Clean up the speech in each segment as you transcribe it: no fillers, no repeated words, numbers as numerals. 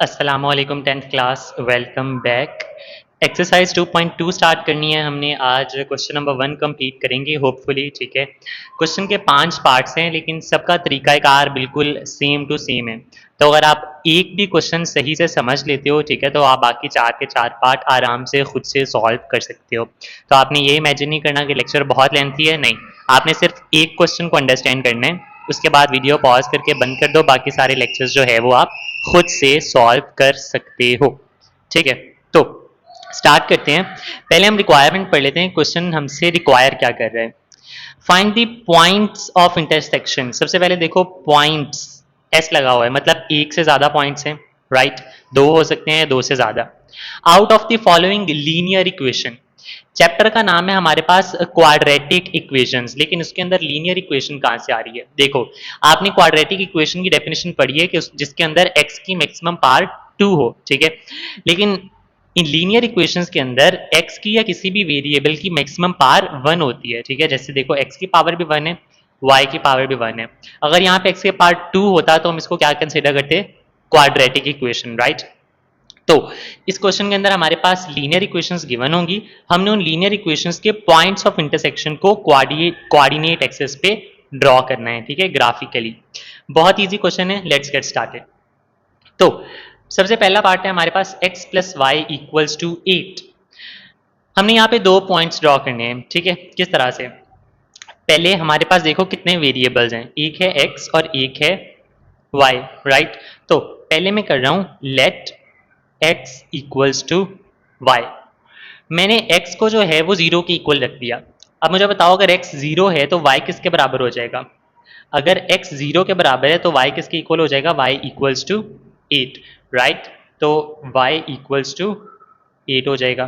अस्सलामुअलैकुम 10th class welcome back. Exercise 2.2 start करनी है हमने आज। क्वेश्चन नंबर 1 कंप्लीट करेंगे होपफुली। ठीक है, क्वेश्चन के 5 पार्ट्स हैं लेकिन सबका तरीकाकार बिल्कुल सेम टू सेम है। तो अगर आप एक भी क्वेश्चन सही से समझ लेते हो, ठीक है, तो आप बाकी 4 के 4 पार्ट आराम से खुद से सॉल्व कर सकते हो। तो आपने ये इमेजिन नहीं करना कि लेक्चर बहुत लेंथी है, नहीं, आपने सिर्फ एक क्वेश्चन को अंडरस्टैंड करना है, उसके बाद वीडियो पॉज करके बंद कर दो, बाकी सारे लेक्चर्स जो है वो आप खुद से सॉल्व कर सकते हो। ठीक है, तो स्टार्ट करते हैं। पहले हम रिक्वायरमेंट पढ़ लेते हैं, क्वेश्चन हमसे रिक्वायर क्या कर रहा है। Find the points of intersection. सबसे पहले देखो पॉइंट्स, एस लगा हुआ है मतलब एक से ज्यादा पॉइंट्स हैं, राइट, दो हो सकते हैं, दो से ज्यादा। Out of the following linear equation. Chapter का नाम है हमारे पास क्वाड्रेटिक इक्वेशंस, लेकिन उसके अंदर लीनियर इक्वेशन कहां से आ रही है। देखो, आपने क्वाड्रेटिक इक्वेशन की डेफिनेशन पढ़ी है कि जिसके अंदर x की मैक्सिमम पावर 2 हो, ठीक है, लेकिन इन लीनियर इक्वेशंस के अंदर x की या किसी भी वेरिएबल की मैक्सिमम पावर 1 होती है। ठीक है, जैसे देखो x की पावर भी 1 है, y की पावर भी 1 है। अगर यहाँ पे x के पावर 2 होता तो हम इसको क्या कंसिडर करते, क्वाड्रेटिक इक्वेशन, राइट। तो इस क्वेश्चन के अंदर हमारे पास लीनियर इक्वेशंस गिवन होंगी, हमने उन लीनियर इक्वेशंस के पॉइंट्स ऑफ इंटरसेक्शन को कोऑर्डिनेट एक्सिस पे ड्रॉ करना है। ठीक है, ग्राफिकली। बहुत इजी क्वेश्चन है, लेट्स गेट स्टार्टेड। तो सबसे पहला पार्ट है हमारे पास x plus y equals to 8। हमने यहाँ पे दो पॉइंट्स ड्रॉ करने हैं। ठीक है, किस तरह से, पहले हमारे पास देखो कितने वेरिएबल्स हैं, एक है x और एक है y, राइट। तो पहले मैं कर रहा हूं let x equals to y। मैंने x को जो है वो जीरो के इक्वल रख दिया। अब मुझे बताओ अगर x जीरो है तो y किसके बराबर हो जाएगा। अगर x जीरो के बराबर है तो y किसके इक्वल हो जाएगा, y इक्वल्स टू 8, राइट। तो y इक्वल्स टू 8 हो जाएगा।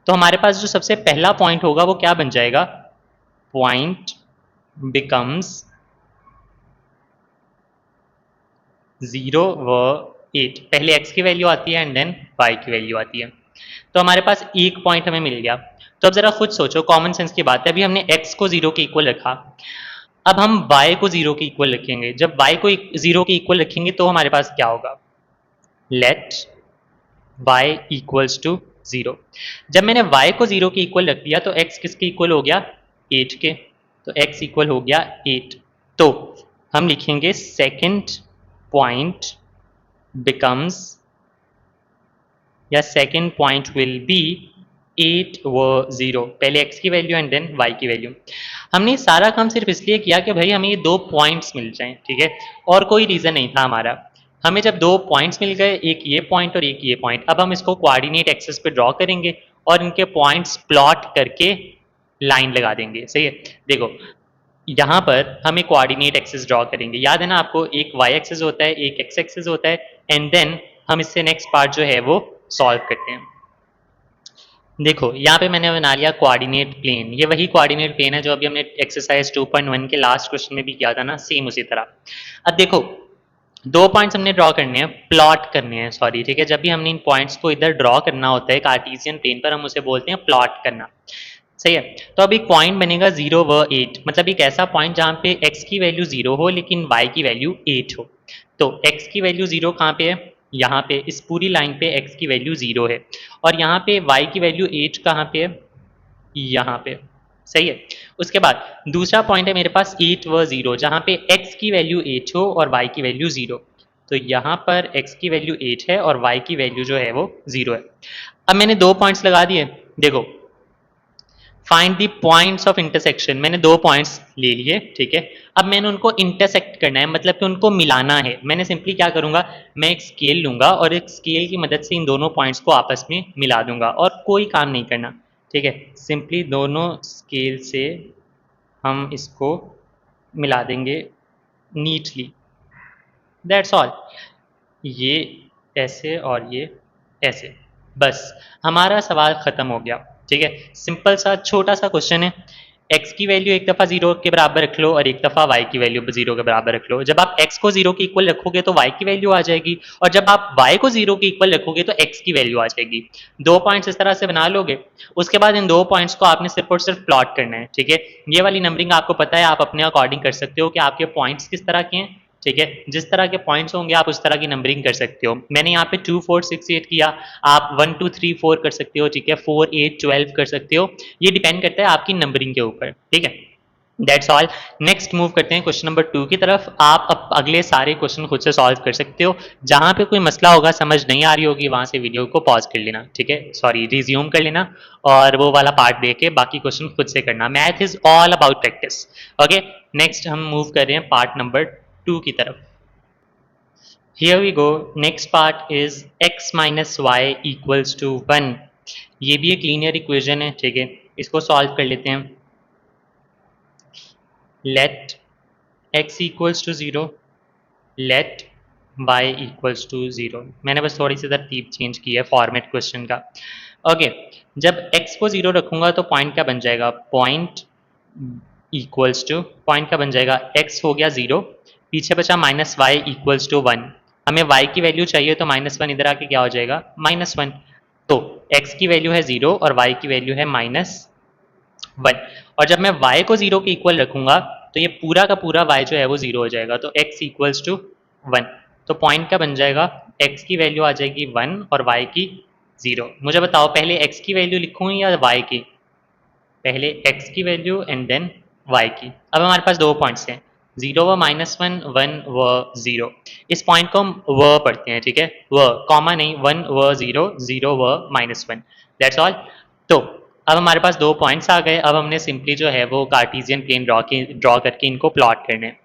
तो हमारे पास जो सबसे पहला पॉइंट होगा वो क्या बन जाएगा, पॉइंट बिकम्स 0 व 8। पहले x की वैल्यू आती है एंड देन y की वैल्यू आती है। तो हमारे पास एक पॉइंट हमें मिल गया। तो अब जरा खुद सोचो, कॉमन सेंस की बात है, अभी हमने x को 0 के इक्वल रखा, अब हम y को 0 के इक्वल रखेंगे। जब y को 0 के इक्वल रखेंगे तो हमारे पास क्या होगा, लेट y इक्वल्स टू 0। जब मैंने y को 0 के इक्वल रख दिया तो x किसके इक्वल हो गया, 8 के। तो x इक्वल हो गया 8। तो हम लिखेंगे सेकेंड पॉइंट becomes, या सेकेंड पॉइंट विल बी 8 व 0। पहले x की वैल्यू एंड देन y की वैल्यू। हमने सारा काम सिर्फ इसलिए किया कि भाई हमें ये दो पॉइंट्स मिल जाएं, ठीक है, और कोई रीजन नहीं था हमारा। हमें जब दो पॉइंट्स मिल गए, एक ये पॉइंट और एक ये पॉइंट, अब हम इसको कोऑर्डिनेट एक्सिस पे ड्रॉ करेंगे और इनके पॉइंट्स प्लॉट करके लाइन लगा देंगे। सही है, देखो यहाँ पर हमें कोऑर्डिनेट एक्सिस ड्रॉ करेंगे, याद है ना आपको, एक y एक्सिस होता है, एक x एक्सिस होता है, एंड देन हम इससे नेक्स्ट पार्ट जो है वो सॉल्व करते हैं। देखो यहाँ पे मैंने बना लिया कोऑर्डिनेट प्लेन, ये वही कोऑर्डिनेट प्लेन है जो अभी हमने एक्सरसाइज 2.1 के लास्ट क्वेश्चन में भी किया था ना, सेम उसी तरह। अब देखो दो पॉइंट्स हमने ड्रॉ करने हैं, प्लॉट करने हैं, सॉरी, ठीक है। जब भी हमने इन पॉइंट्स को इधर ड्रॉ करना होता है कार्टेशियन प्लेन पर, हम उसे बोलते हैं प्लॉट करना। सही है, तो अब एक पॉइंट बनेगा 0 व 8, मतलब एक ऐसा पॉइंट जहां पे x की वैल्यू 0 हो लेकिन y की वैल्यू 8 हो। तो x की वैल्यू 0 कहाँ पे है, यहाँ पे इस पूरी लाइन पे x की वैल्यू 0 है, और यहाँ पे y की वैल्यू 8 कहाँ पे है, यहाँ पे। सही है, उसके बाद दूसरा पॉइंट है मेरे पास 8 व 0, जहाँ पे x की वैल्यू 8 हो और y की वैल्यू 0। तो यहाँ पर x की वैल्यू 8 है और y की वैल्यू जो है वो 0 है। अब मैंने दो पॉइंट्स लगा दिए, देखो find the points of intersection, मैंने दो पॉइंट्स ले लिए, ठीक है। अब मैंने उनको इंटरसेक्ट करना है, मतलब कि उनको मिलाना है। मैंने सिंपली क्या करूंगा, मैं एक स्केल लूंगा और एक स्केल की मदद से इन दोनों पॉइंट्स को आपस में मिला दूंगा, और कोई काम नहीं करना, ठीक है। सिंपली दोनों स्केल से हम इसको मिला देंगे नीटली, दैट्स ऑल। ये ऐसे और ये ऐसे, बस हमारा सवाल खत्म हो गया। ठीक है, सिंपल सा छोटा सा क्वेश्चन है। x की वैल्यू एक दफ़ा 0 के बराबर रख लो और एक दफ़ा y की वैल्यू 0 के बराबर रख लो। जब आप x को 0 के इक्वल रखोगे तो y की वैल्यू आ जाएगी, और जब आप y को 0 के इक्वल रखोगे तो x की वैल्यू आ जाएगी। दो पॉइंट्स इस तरह से बना लोगे, उसके बाद इन दो पॉइंट्स को आपने सिर्फ और सिर्फ प्लॉट करना है। ठीक है, ये वाली नंबरिंग आपको पता है, आप अपने अकॉर्डिंग कर सकते हो कि आपके पॉइंट्स किस तरह के हैं, ठीक है, जिस तरह के पॉइंट्स होंगे आप उस तरह की नंबरिंग कर सकते हो। मैंने यहाँ पे 2 4 6 8 किया, आप 1 2 3 4 कर सकते हो, ठीक है, 4 8 12 कर सकते हो। ये डिपेंड करता है आपकी नंबरिंग के ऊपर, ठीक है। That's all. नेक्स्ट मूव करते हैं क्वेश्चन नंबर 2 की तरफ। आप अब अगले सारे क्वेश्चन खुद से सॉल्व कर सकते हो। जहां पे कोई मसला होगा, समझ नहीं आ रही होगी, वहां से वीडियो को पॉज कर लेना, ठीक है, सॉरी रिज्यूम कर लेना, और वो वाला पार्ट देख के बाकी क्वेश्चन खुद से करना। Math is all about practice. Okay, next हम मूव कर रहे हैं पार्ट नंबर 2 की तरफ। Here we go. Next part is x minus y equals to 1. ये भी एक लीनियर इक्वेशन है, ठीक है, इसको सॉल्व कर लेते हैं। Let x equals to 0, let y equals to 0। मैंने बस थोड़ी सी तरतीब चेंज की है फॉर्मेट क्वेश्चन का। ओके, जब x को 0 रखूंगा तो पॉइंट क्या बन जाएगा, पॉइंट इक्वल्स टू, पॉइंट का बन जाएगा x हो गया 0, पीछे बचा माइनस वाई इक्वल्स टू 1। हमें y की वैल्यू चाहिए तो -1 इधर आके क्या हो जाएगा, -1। तो x की वैल्यू है 0 और y की वैल्यू है -1। और जब मैं y को 0 के इक्वल रखूंगा तो ये पूरा का पूरा y जो है वो 0 हो जाएगा, तो x इक्वल्स टू 1। तो पॉइंट का बन जाएगा, x की वैल्यू आ जाएगी 1 और y की 0। मुझे बताओ पहले x की वैल्यू लिखूं या y की, पहले x की वैल्यू एंड देन y की। अब हमारे पास दो पॉइंट्स हैं, 0 व -1, 1 व 0। इस पॉइंट को हम व पढ़ते हैं, ठीक है, व कॉमा नहीं, 1 व 0, 0 व -1, दैट्स ऑल। तो अब हमारे पास दो पॉइंट्स आ गए। अब हमने सिंपली जो है वो कार्टेशियन प्लेन ड्रॉ करके इनको प्लॉट करने हैं।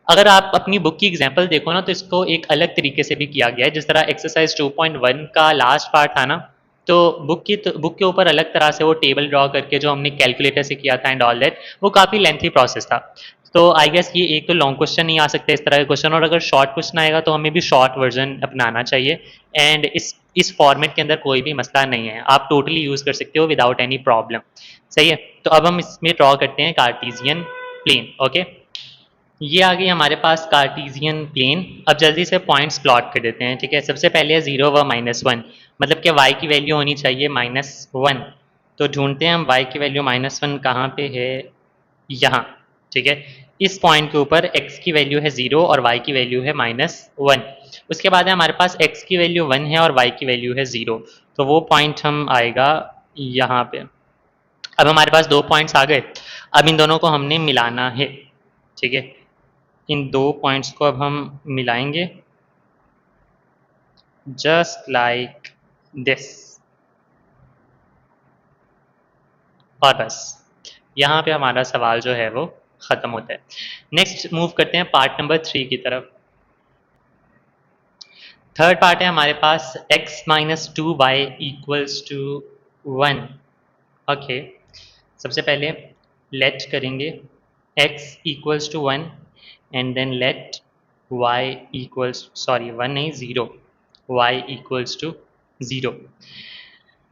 अगर आप अपनी बुक की एग्जांपल देखो ना तो इसको एक अलग तरीके से भी किया गया है। जिस तरह एक्सरसाइज 2.1 का लास्ट पार्ट था ना, तो बुक के ऊपर अलग तरह से वो टेबल ड्रॉ करके जो हमने कैलकुलेटर से किया था एंड ऑल दैट, वो काफ़ी लेंथी प्रोसेस था। तो आई गेस ये एक तो लॉन्ग क्वेश्चन नहीं आ सकते इस तरह के क्वेश्चन, और अगर शॉर्ट क्वेश्चन आएगा तो हमें भी शॉर्ट वर्जन अपनाना चाहिए। एंड इस फॉर्मेट के अंदर कोई भी मसला नहीं है, आप टोटली यूज़ कर सकते हो विदाउट एनी प्रॉब्लम। सही है, तो अब हम इसमें ड्रॉ करते हैं कार्टेशियन प्लेन। ओके, ये आ गई हमारे पास कार्टेशियन प्लेन। अब जल्दी से पॉइंट्स प्लॉट कर देते हैं, ठीक है। सबसे पहले है 0 व -1, मतलब कि y की वैल्यू होनी चाहिए -1। तो ढूंढते हैं हम y की वैल्यू -1 कहाँ पे है, यहाँ, ठीक है। इस पॉइंट के ऊपर x की वैल्यू है 0 और y की वैल्यू है -1। उसके बाद है हमारे पास x की वैल्यू 1 है और y की वैल्यू है 0, तो वो पॉइंट हम आएगा यहाँ पे। अब हमारे पास दो पॉइंट्स आ गए। अब इन दोनों को हमने मिलाना है, ठीक है। इन दो पॉइंट्स को अब हम मिलाएंगे जस्ट लाइक दिस, और बस यहाँ पे हमारा सवाल जो है वो ख़त्म होता है। नेक्स्ट मूव करते हैं पार्ट नंबर 3 की तरफ। थर्ड पार्ट है हमारे पास x minus 2y equals to 1। Okay, सबसे पहले लेट करेंगे x equals to 1 and then let y equals, sorry 1 नहीं 0, y इक्वल्स टू 0।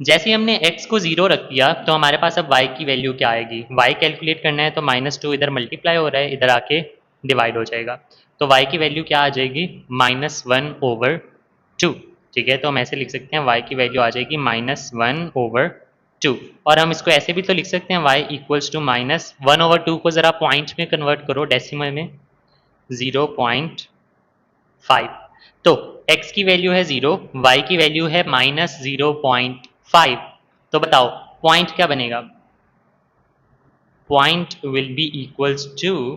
जैसे ही हमने x को 0 रख दिया तो हमारे पास अब y की वैल्यू क्या आएगी, y कैलकुलेट करना है तो -2 इधर मल्टीप्लाई हो रहा है, इधर आके डिवाइड हो जाएगा। तो y की वैल्यू क्या आ जाएगी, -1/2, ठीक है। तो हम ऐसे लिख सकते हैं y की वैल्यू आ जाएगी -1/2। और हम इसको ऐसे भी तो लिख सकते हैं y इक्वल्स टू -1/2 को ज़रा पॉइंट में कन्वर्ट करो, डेसिमल में, 0.5। तो x की वैल्यू है 0, y की वैल्यू है -0.5। तो बताओ पॉइंट क्या बनेगा, point will be equals to,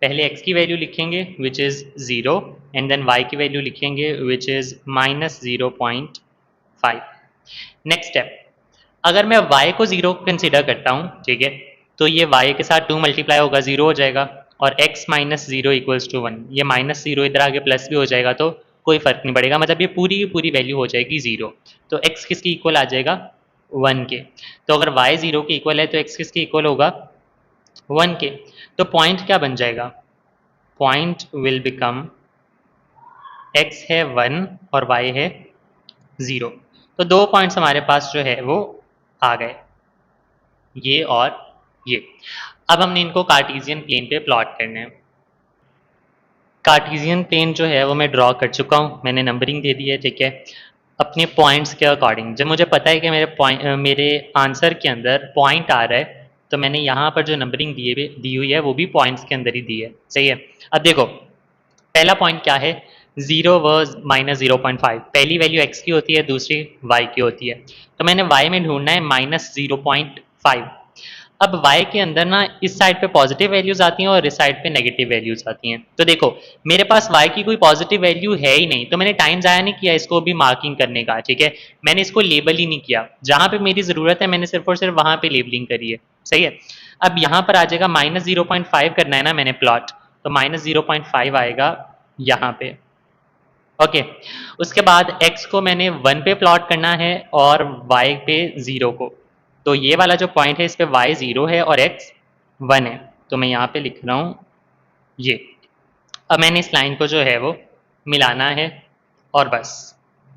पहले x की वैल्यू लिखेंगे which is 0 and then y की वैल्यू लिखेंगे विच इज़ -0.5। नेक्स्ट स्टेप, अगर मैं y को 0 कंसिडर करता हूँ, ठीक है, तो ये y के साथ 2 मल्टीप्लाई होगा, 0 हो जाएगा, और x माइनस 0 इक्वल्स टू 1, ये -0 इधर आगे प्लस भी हो जाएगा तो कोई फ़र्क नहीं पड़ेगा, मतलब ये पूरी की पूरी वैल्यू हो जाएगी 0। तो x किसकी इक्वल आ जाएगा, 1 के। तो अगर y 0 के इक्वल है तो x किसके इक्वल होगा, 1 के। तो पॉइंट क्या बन जाएगा, पॉइंट विल बिकम, x है 1 और y है 0। तो दो पॉइंट्स हमारे पास जो है वो आ गए, ये और ये। अब हमने इनको कार्टेशियन प्लेन पे प्लॉट करना है। कार्टेशियन प्लेन जो है वो मैं ड्रॉ कर चुका हूँ, मैंने नंबरिंग दे दी है, ठीक है, अपने पॉइंट्स के अकॉर्डिंग। जब मुझे पता है कि मेरे आंसर के अंदर पॉइंट आ रहा है तो मैंने यहाँ पर जो नंबरिंग दी हुई है वो भी पॉइंट्स के अंदर ही दी है, सही है। अब देखो पहला पॉइंट क्या है, 0 व -0.5, पहली वैल्यू x की होती है, दूसरी y की होती है। तो मैंने y में ढूंढना है -0.5। अब y के अंदर ना इस साइड पे पॉजिटिव वैल्यूज आती हैं और इस साइड पे नेगेटिव वैल्यूज आती हैं। तो देखो मेरे पास y की कोई पॉजिटिव वैल्यू है ही नहीं, तो मैंने टाइम ज़ाया नहीं किया इसको भी मार्किंग करने का, ठीक है। मैंने इसको लेबल ही नहीं किया, जहां पे मेरी ज़रूरत है मैंने सिर्फ और सिर्फ वहां पे लेबलिंग करी है, सही है। अब यहाँ पर आ जाएगा -0.5 करना है ना मैंने प्लॉट, तो -0.5 आएगा यहाँ पे, ओके। उसके बाद x को मैंने 1 पे प्लॉट करना है और y पे 0 को। तो ये वाला जो पॉइंट है इस पे y 0 है और x 1 है, तो मैं यहाँ पे लिख रहा हूँ ये। अब मैंने इस लाइन को जो है वो मिलाना है और बस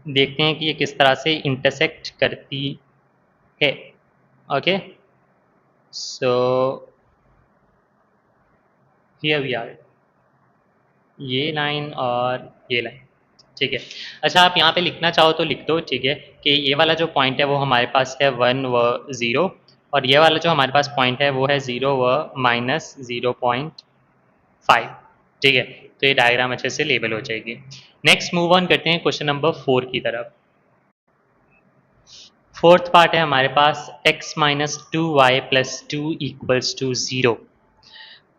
देखते हैं कि ये किस तरह से इंटरसेक्ट करती है, okay. So here we are, ये लाइन और ये लाइन, ठीक है। अच्छा आप यहाँ पे लिखना चाहो तो लिख दो, ठीक है, कि ये वाला जो पॉइंट है वो हमारे पास है 1 व 0 और ये वाला जो हमारे पास पॉइंट है वो है 0 व -0.5, ठीक है। तो ये डायग्राम अच्छे से लेबल हो जाएगी। नेक्स्ट मूव ऑन करते हैं क्वेश्चन नंबर 4 की तरफ। फोर्थ पार्ट है हमारे पास x - 2y + 2 = 0,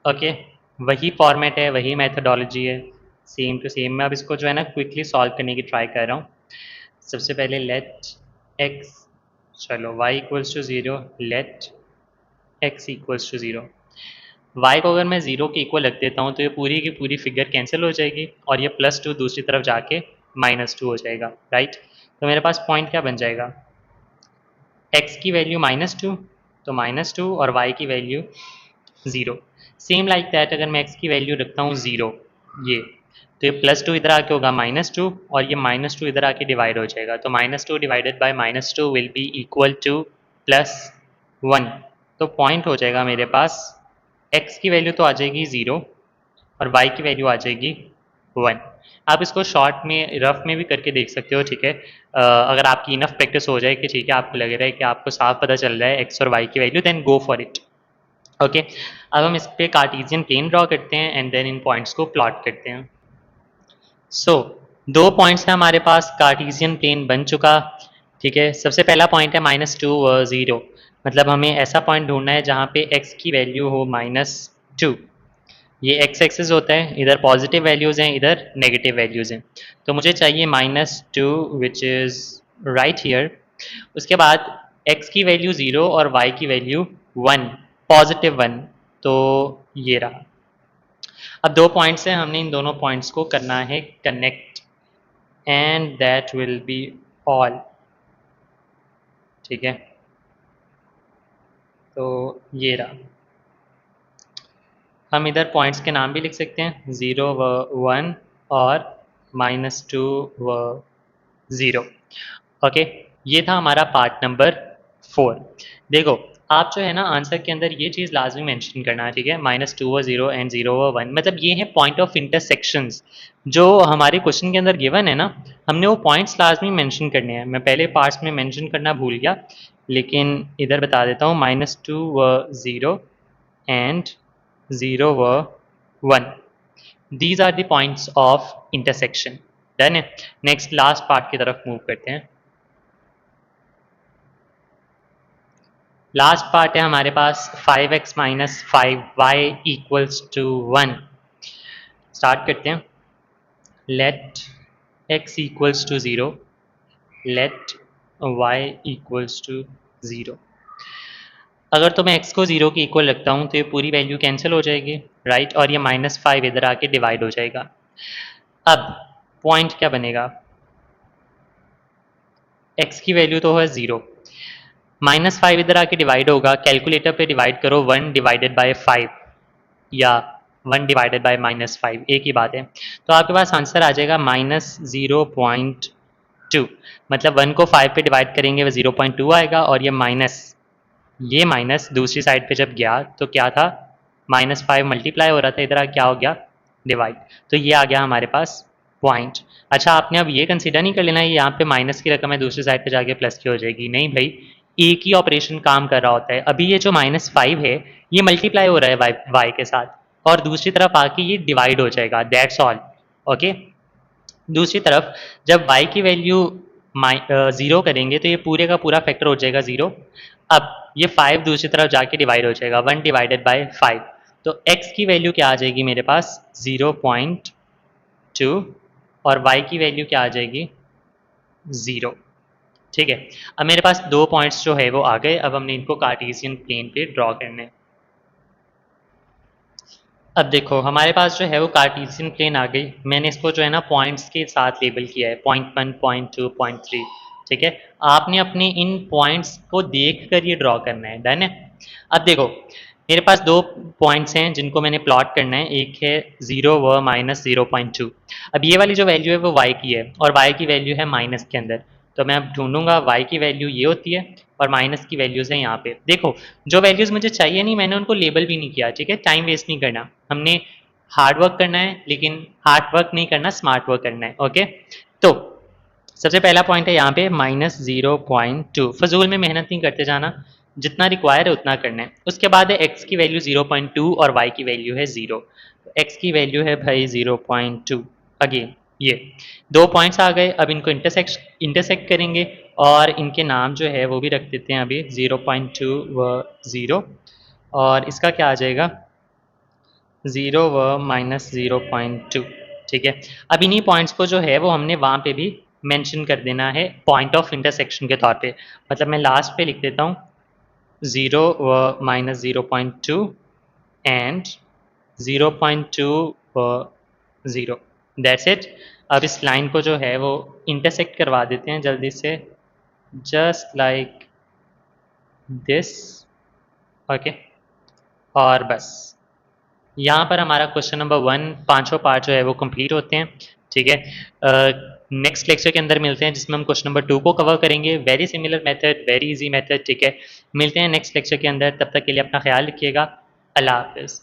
ओके। वही फॉर्मेट है, वही मेथडोलॉजी है, सेम टू सेम। मैं अब इसको जो है ना क्विकली सॉल्व करने की ट्राई कर रहा हूँ। सबसे पहले लेट x, चलो y = 0, लेट x = 0। y को अगर मैं 0 के इक्वल रख देता हूँ तो ये पूरी की पूरी फिगर कैंसिल हो जाएगी और ये +2 दूसरी तरफ जाके -2 हो जाएगा, राइट। तो मेरे पास पॉइंट क्या बन जाएगा, x की वैल्यू -2, तो -2 और y की वैल्यू 0। सेम लाइक दैट अगर मैं x की वैल्यू रखता हूँ 0, ये तो ये +2 इधर आके होगा -2 और ये -2 इधर आके डिवाइड हो जाएगा, तो -2 divided by -2 will be equal to +1। तो पॉइंट हो जाएगा मेरे पास, x की वैल्यू तो आ जाएगी 0 और y की वैल्यू आ जाएगी 1। आप इसको शॉर्ट में रफ में भी करके देख सकते हो, ठीक है। अगर आपकी इनफ प्रैक्टिस हो जाए कि ठीक है आपको लग रहा है कि आपको साफ पता चल रहा है x और y की value, then go for it, okay. अब हम इस पे कार्टेशियन प्लेन ड्रॉ करते हैं एंड देन इन पॉइंट्स को प्लॉट करते हैं। सो दो पॉइंट्स हैं हमारे पास, कार्टेशियन प्लेन बन चुका, ठीक है। सबसे पहला पॉइंट है -2 व 0, मतलब हमें ऐसा पॉइंट ढूंढना है जहाँ पे x की वैल्यू हो -2। ये x एक्सिस होता है, इधर पॉजिटिव वैल्यूज़ हैं, इधर नेगेटिव वैल्यूज़ हैं। तो मुझे चाहिए -2 विच इज़ राइट हियर। उसके बाद x की वैल्यू 0 और y की वैल्यू 1, पॉजिटिव 1, तो ये रहा। अब दो पॉइंट्स हैं, हमने इन दोनों पॉइंट्स को करना है connect and that will be all, ठीक है। तो ये रहा, हम इधर पॉइंट्स के नाम भी लिख सकते हैं, 0 व 1 और -2 व 0, ओके। ये था हमारा पार्ट नंबर 4। देखो आप जो है ना आंसर के अंदर ये चीज़ लाजमी मेंशन करना है, ठीक है। -2 व 0 एंड 0 व 1, मतलब ये है पॉइंट ऑफ इंटरसेक्शंस जो हमारे क्वेश्चन के अंदर गिवन है ना, हमने वो पॉइंट्स लाजमी मेंशन करने हैं। मैं पहले पार्ट्स में मेंशन करना भूल गया, लेकिन इधर बता देता हूँ, -2 व 0 एंड 0 व 1, these are the points of intersection, done है। नेक्स्ट लास्ट पार्ट की तरफ मूव करते हैं। लास्ट पार्ट है हमारे पास 5x - 5y = 1। स्टार्ट करते हैं, लेट x = 0, लेट y = 0। अगर तो मैं x को 0 के इक्वल रखता हूँ तो ये पूरी वैल्यू कैंसिल हो जाएगी, राइट, और ये -5 इधर आके डिवाइड हो जाएगा। अब पॉइंट क्या बनेगा, x की वैल्यू तो है 0, -5 इधर आके डिवाइड होगा, कैलकुलेटर पे डिवाइड करो 1 डिवाइडेड बाय 5 या 1 डिवाइडेड बाय -5, एक ही बात है। तो आपके पास आंसर आ जाएगा -0.2, मतलब 1 को 5 पे डिवाइड करेंगे वो 0.2 आएगा और ये माइनस दूसरी साइड पे जब गया तो क्या था, -5 मल्टीप्लाई हो रहा था, इधर क्या हो गया, डिवाइड। तो ये आ गया हमारे पास पॉइंट। अच्छा आपने अब ये कंसीडर नहीं कर लेना है यहाँ पे माइनस की रकम है दूसरी साइड पे जाके प्लस की हो जाएगी, नहीं भाई, एक ही ऑपरेशन काम कर रहा होता है। अभी ये जो -5 है ये मल्टीप्लाई हो रहा है y के साथ और दूसरी तरफ आके ये डिवाइड हो जाएगा, दैट्स ऑल। ओके। दूसरी तरफ जब y की वैल्यू 0 करेंगे तो ये पूरे का पूरा फैक्टर हो जाएगा 0। अब ये 5 दूसरी तरफ जाके डिवाइड हो जाएगा 1 डिवाइडेड बाय 5। तो x की वैल्यू क्या आ जाएगी मेरे पास 0.2 और y की वैल्यू क्या आ जाएगी 0। ठीक है। अब मेरे पास दो पॉइंट्स जो है वो आ गए। अब हमने इनको कार्टेशियन प्लेन पे ड्रॉ करने हैं। अब देखो हमारे पास जो है वो कार्टेशियन प्लेन आ गई। मैंने इसको जो है ना पॉइंट्स के साथ लेबल किया है, पॉइंट 1, पॉइंट 2, पॉइंट 3। ठीक है। आपने अपने इन पॉइंट्स को देख कर ये ड्रॉ करना है। डन है। अब देखो मेरे पास दो पॉइंट्स हैं जिनको मैंने प्लॉट करना है। एक है 0 व -0.2। अब ये वाली जो वैल्यू है वो y की है और y की वैल्यू है माइनस के अंदर। तो मैं अब ढूंढूंगा y की वैल्यू ये होती है और माइनस की वैल्यूज़ है यहाँ पे। देखो जो वैल्यूज़ मुझे चाहिए नहीं मैंने उनको लेबल भी नहीं किया। ठीक है, टाइम वेस्ट नहीं करना। हमने हार्ड वर्क करना है लेकिन हार्ड वर्क नहीं करना, स्मार्ट वर्क करना है। ओके। तो सबसे पहला पॉइंट है यहाँ पे -0.2। फजूल में मेहनत नहीं करते जाना, जितना रिक्वायर है उतना करना है। उसके बाद है x की वैल्यू 0.2 और y की वैल्यू है 0। x की वैल्यू है भाई 0.2। अगेन ये दो पॉइंट्स आ गए। अब इनको इंटरसेक्ट करेंगे और इनके नाम जो है वो भी रख देते हैं अभी 0.2 व 0। और इसका क्या आ जाएगा 0 व -0.2। ठीक है। अब इन्हीं पॉइंट्स को जो है वो हमने वहाँ पे भी मेंशन कर देना है पॉइंट ऑफ इंटरसेक्शन के तौर पे। मतलब मैं लास्ट पे लिख देता हूँ 0 व -0.2 एंड 0.2 व 0। That's it. अब इस लाइन को जो है वो इंटरसेक्ट करवा देते हैं जल्दी से, जस्ट लाइक दिस। ओके। और बस यहाँ पर हमारा क्वेश्चन नंबर 1 पांचों पार्ट जो है वो कंप्लीट होते हैं। ठीक है। नेक्स्ट लेक्चर के अंदर मिलते हैं जिसमें हम क्वेश्चन नंबर 2 को कवर करेंगे। Very similar method, very easy method. ठीक है। मिलते हैं नेक्स्ट लेक्चर के अंदर। तब तक के लिए अपना ख्याल रखिएगा। अल्लाह हाफिज़।